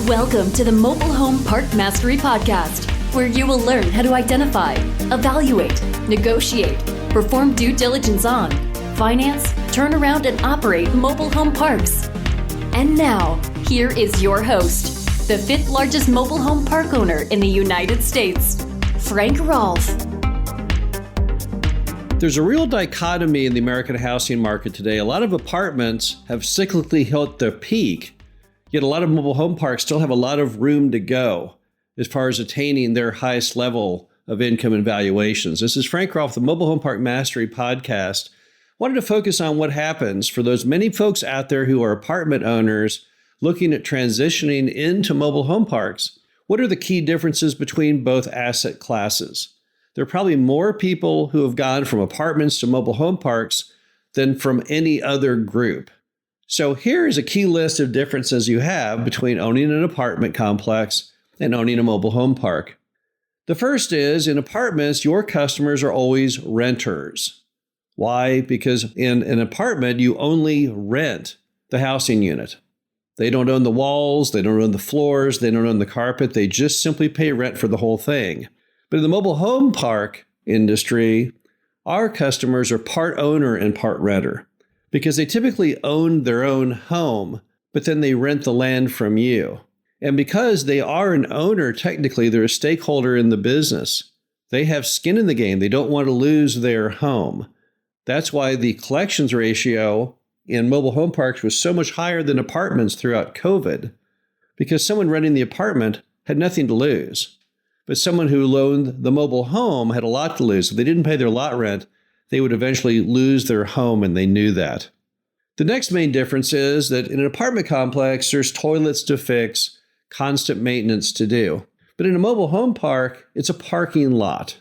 Welcome to the Mobile Home Park Mastery Podcast, where you will learn how to identify, evaluate, negotiate, perform due diligence on, finance, turn around, and operate mobile home parks. And now, here is your host, the fifth largest mobile home park owner in the United States, Frank Rolfe. There's a real dichotomy in the American housing market today. A lot of apartments have cyclically hit their peak, yet a lot of mobile home parks still have a lot of room to go as far as attaining their highest level of income and valuations. This is Frank Rolfe, the Mobile Home Park Mastery Podcast. Wanted to focus on what happens for those many folks out there who are apartment owners looking at transitioning into mobile home parks. What are the key differences between both asset classes? There are probably more people who have gone from apartments to mobile home parks than from any other group. So here is a key list of differences you have between owning an apartment complex and owning a mobile home park. The first is, in apartments, your customers are always renters. Why? Because in an apartment, you only rent the housing unit. They don't own the walls, they don't own the floors, they don't own the carpet, they just simply pay rent for the whole thing. But in the mobile home park industry, our customers are part owner and part renter, because they typically own their own home, but then they rent the land from you. And because they are an owner, technically, they're a stakeholder in the business. They have skin in the game. They don't want to lose their home. That's why the collections ratio in mobile home parks was so much higher than apartments throughout COVID, because someone renting the apartment had nothing to lose. But someone who loaned the mobile home had a lot to lose. If they didn't pay their lot rent, they would eventually lose their home, and they knew that. The next main difference is that in an apartment complex, there's toilets to fix, constant maintenance to do. But in a mobile home park, it's a parking lot.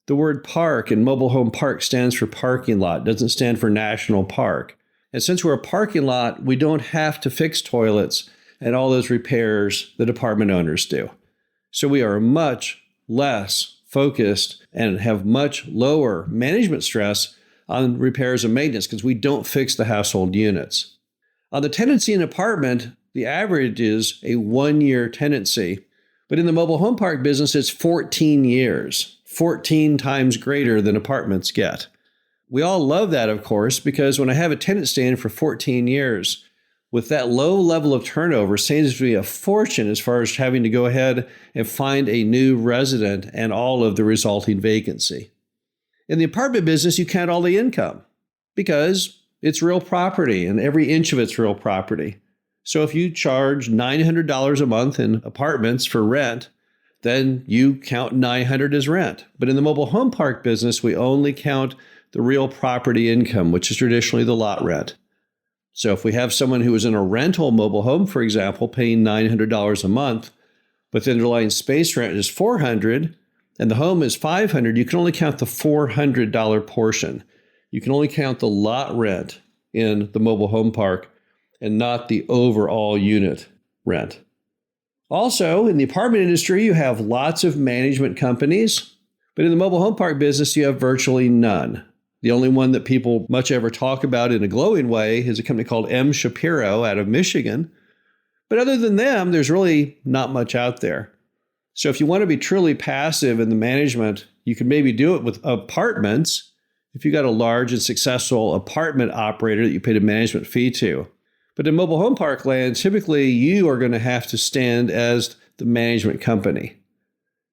The word park in mobile home park stands for parking lot, doesn't stand for national park. And since we're a parking lot, we don't have to fix toilets and all those repairs that apartment owners do. So we are much less focused and have much lower management stress on repairs and maintenance because we don't fix the household units. On the tenancy in an apartment, the average is a 1-year tenancy, but in the mobile home park business, it's 14 years, 14 times greater than apartments get. We all love that, of course, because when I have a tenant staying for 14 years, with that low level of turnover, saves to be a fortune as far as having to go ahead and find a new resident and all of the resulting vacancy. In the apartment business, you count all the income because it's real property and every inch of it's real property. So if you charge $900 a month in apartments for rent, then you count $900 as rent. But in the mobile home park business, we only count the real property income, which is traditionally the lot rent. So if we have someone who is in a rental mobile home, for example, paying $900 a month, but the underlying space rent is $400 and the home is $500, you can only count the $400 portion. You can only count the lot rent in the mobile home park and not the overall unit rent. Also, in the apartment industry, you have lots of management companies, but in the mobile home park business, you have virtually none. The only one that people much ever talk about in a glowing way is a company called M. Shapiro out of Michigan. But other than them, there's really not much out there. So if you want to be truly passive in the management, you can maybe do it with apartments if you got a large and successful apartment operator that you paid a management fee to. But in mobile home park land, typically you are going to have to stand as the management company.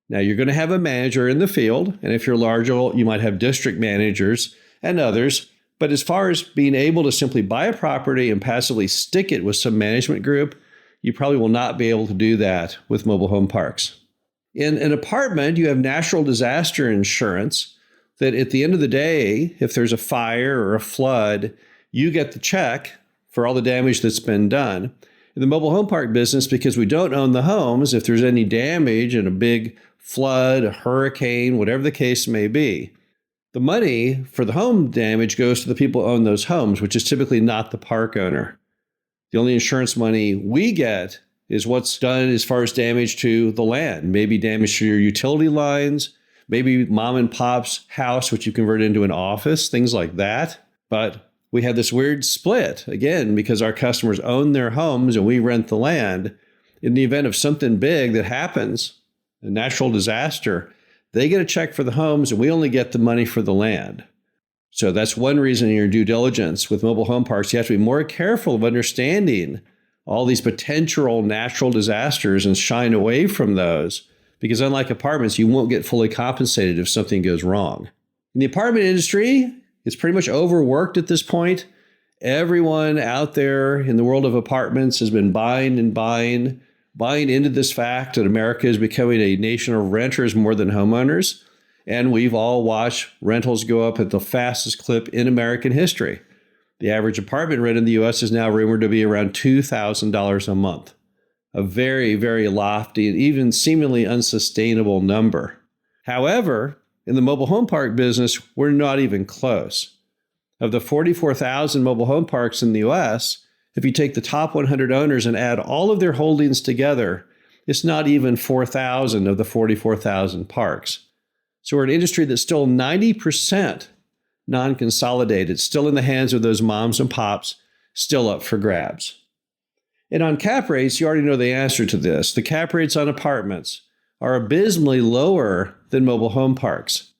Now, you're going to have a manager in the field, and if you're larger, you might have district managers and others. But as far as being able to simply buy a property and passively stick it with some management group, you probably will not be able to do that with mobile home parks. In an apartment, you have natural disaster insurance that at the end of the day, if there's a fire or a flood, you get the check for all the damage that's been done. In the mobile home park business, because we don't own the homes, if there's any damage in a big flood, a hurricane, whatever the case may be, the money for the home damage goes to the people who own those homes, which is typically not the park owner. The only insurance money we get is what's done as far as damage to the land, maybe damage to your utility lines, maybe mom and pop's house, which you convert into an office, things like that. But we have this weird split, again, because our customers own their homes and we rent the land. In the event of something big that happens, a natural disaster, they get a check for the homes and we only get the money for the land. So that's one reason in your due diligence with mobile home parks, you have to be more careful of understanding all these potential natural disasters and shine away from those, because unlike apartments, you won't get fully compensated if something goes wrong. In the apartment industry, it's pretty much overworked at this point. Everyone out there in the world of apartments has been buying into this fact that America is becoming a nation of renters more than homeowners. And we've all watched rentals go up at the fastest clip in American history. The average apartment rent in the U.S. is now rumored to be around $2,000 a month, a very, very lofty and even seemingly unsustainable number. However, in the mobile home park business, we're not even close. Of the 44,000 mobile home parks in the U.S., if you take the top 100 owners and add all of their holdings together, it's not even 4,000 of the 44,000 parks. So we're an industry that's still 90% non-consolidated, still in the hands of those moms and pops, still up for grabs. And on cap rates, you already know the answer to this. The cap rates on apartments are abysmally lower than mobile home parks.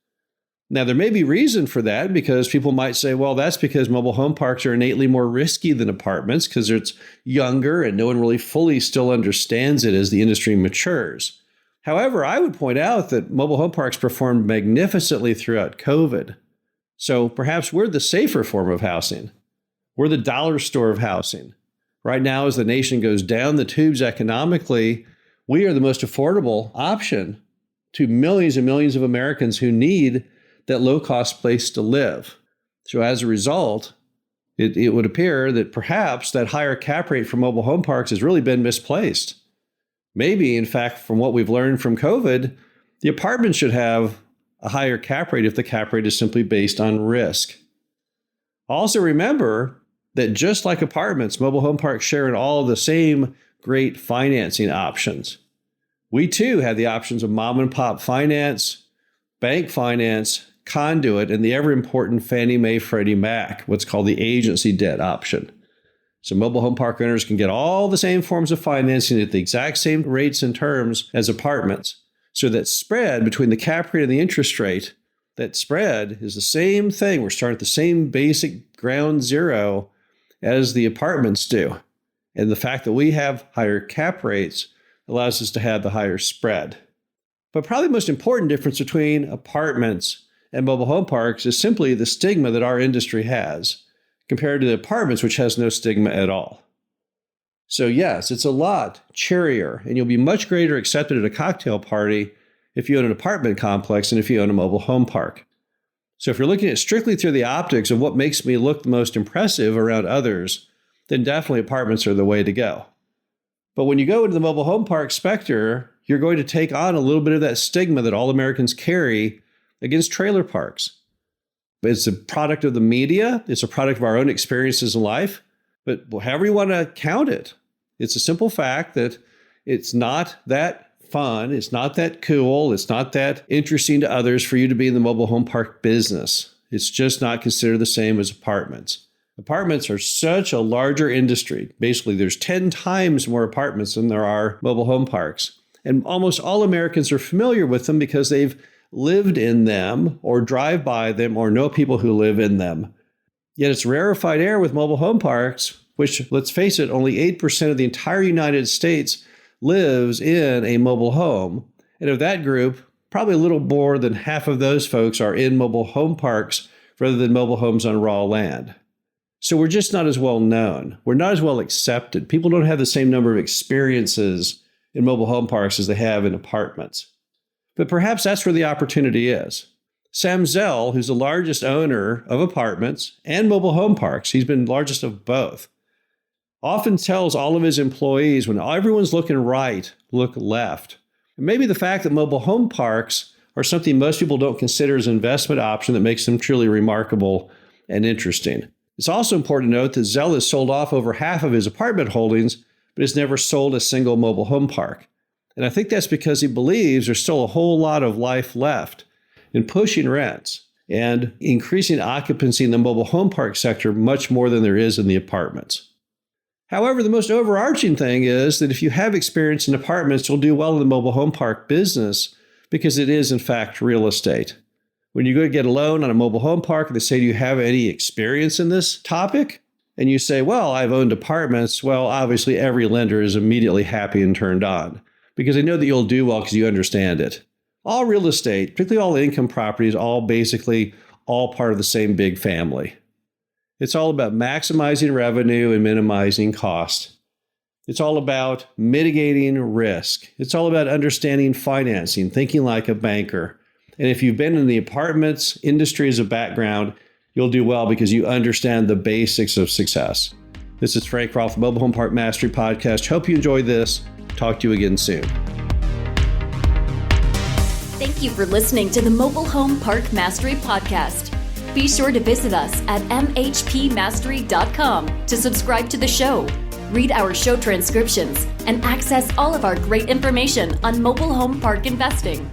Now, there may be reason for that, because people might say, well, that's because mobile home parks are innately more risky than apartments because it's younger and no one really fully still understands it as the industry matures. However, I would point out that mobile home parks performed magnificently throughout COVID. So perhaps we're the safer form of housing. We're the dollar store of housing. Right now, as the nation goes down the tubes economically, we are the most affordable option to millions and millions of Americans who need that low-cost place to live. So as a result, it would appear that perhaps that higher cap rate for mobile home parks has really been misplaced. Maybe, in fact, from what we've learned from COVID, the apartments should have a higher cap rate if the cap rate is simply based on risk. Also remember that just like apartments, mobile home parks share in all the same great financing options. We too have the options of mom and pop finance, bank finance, conduit, and the ever important Fannie Mae Freddie Mac, what's called the agency debt option. So mobile home park owners can get all the same forms of financing at the exact same rates and terms as apartments. So that spread between the cap rate and the interest rate, that spread is the same thing. We're starting at the same basic ground zero as the apartments do. And the fact that we have higher cap rates allows us to have the higher spread. But probably the most important difference between apartments and mobile home parks is simply the stigma that our industry has compared to the apartments, which has no stigma at all. So yes, it's a lot cheerier, and you'll be much greater accepted at a cocktail party if you own an apartment complex than if you own a mobile home park. So if you're looking at strictly through the optics of what makes me look the most impressive around others, then definitely apartments are the way to go. But when you go into the mobile home park sector, you're going to take on a little bit of that stigma that all Americans carry against trailer parks. It's a product of the media. It's a product of our own experiences in life. But however you want to count it, it's a simple fact that it's not that fun. It's not that cool. It's not that interesting to others for you to be in the mobile home park business. It's just not considered the same as apartments. Apartments are such a larger industry. Basically, there's 10 times more apartments than there are mobile home parks. And almost all Americans are familiar with them because they've lived in them or drive by them or know people who live in them. Yet it's rarefied air with mobile home parks, which, let's face it, only 8% of the entire United States lives in a mobile home. And of that group, probably a little more than half of those folks are in mobile home parks rather than mobile homes on raw land. So we're just not as well known. We're not as well accepted. People don't have the same number of experiences in mobile home parks as they have in apartments. But perhaps that's where the opportunity is. Sam Zell, who's the largest owner of apartments and mobile home parks, he's been largest of both, often tells all of his employees when everyone's looking right, look left. And maybe the fact that mobile home parks are something most people don't consider as an investment option that makes them truly remarkable and interesting. It's also important to note that Zell has sold off over half of his apartment holdings, but has never sold a single mobile home park. And I think that's because he believes there's still a whole lot of life left in pushing rents and increasing occupancy in the mobile home park sector much more than there is in the apartments. However, the most overarching thing is that if you have experience in apartments, you'll do well in the mobile home park business because it is, in fact, real estate. When you go to get a loan on a mobile home park, they say, do you have any experience in this topic? And you say, well, I've owned apartments. Well, obviously, every lender is immediately happy and turned on because they know that you'll do well because you understand it. All real estate, particularly all income properties, all part of the same big family. It's all about maximizing revenue and minimizing cost. It's all about mitigating risk. It's all about understanding financing, thinking like a banker. And if you've been in the apartments industry as a background, you'll do well because you understand the basics of success. This is Frank Roth, Mobile Home Park Mastery Podcast. Hope you enjoyed this. Talk to you again soon. Thank you for listening to the Mobile Home Park Mastery Podcast. Be sure to visit us at mhpmastery.com to subscribe to the show, read our show transcriptions, and access all of our great information on mobile home park investing.